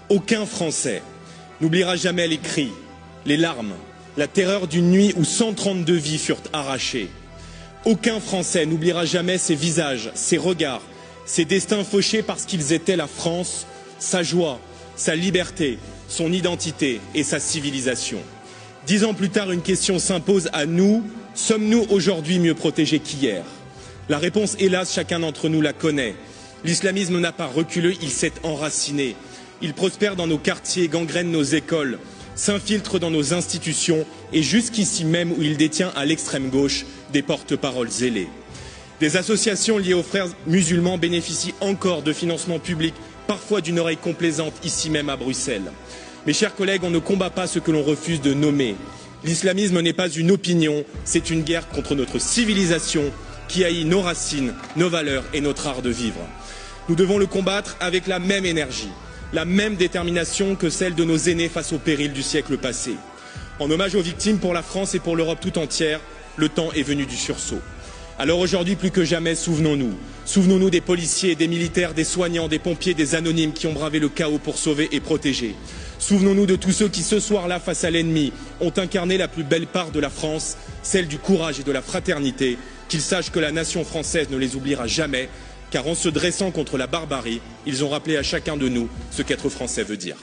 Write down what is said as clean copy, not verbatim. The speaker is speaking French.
Aucun Français n'oubliera jamais les cris, les larmes, la terreur d'une nuit où 132 vies furent arrachées. Aucun Français n'oubliera jamais ces visages, ces regards, ces destins fauchés parce qu'ils étaient la France, sa joie, sa liberté, son identité et sa civilisation. 10 ans plus tard, une question s'impose à nous. Sommes-nous aujourd'hui mieux protégés qu'hier? La réponse, hélas, chacun d'entre nous la connaît. L'islamisme n'a pas reculé, il s'est enraciné. Il prospère dans nos quartiers, gangrène nos écoles, s'infiltre dans nos institutions et jusqu'ici même où il détient à l'extrême gauche des porte-paroles zélés. Des associations liées aux frères musulmans bénéficient encore de financements publics, parfois d'une oreille complaisante ici même à Bruxelles. Mes chers collègues, on ne combat pas ce que l'on refuse de nommer. L'islamisme n'est pas une opinion, c'est une guerre contre notre civilisation qui haït nos racines, nos valeurs et notre art de vivre. Nous devons le combattre avec la même énergie, la même détermination que celle de nos aînés face aux périls du siècle passé. En hommage aux victimes pour la France et pour l'Europe tout entière, le temps est venu du sursaut. Alors aujourd'hui, plus que jamais, souvenons-nous. Souvenons-nous des policiers, des militaires, des soignants, des pompiers, des anonymes qui ont bravé le chaos pour sauver et protéger. Souvenons-nous de tous ceux qui, ce soir-là, face à l'ennemi, ont incarné la plus belle part de la France, celle du courage et de la fraternité. Qu'ils sachent que la nation française ne les oubliera jamais, car en se dressant contre la barbarie, ils ont rappelé à chacun de nous ce qu'être français veut dire.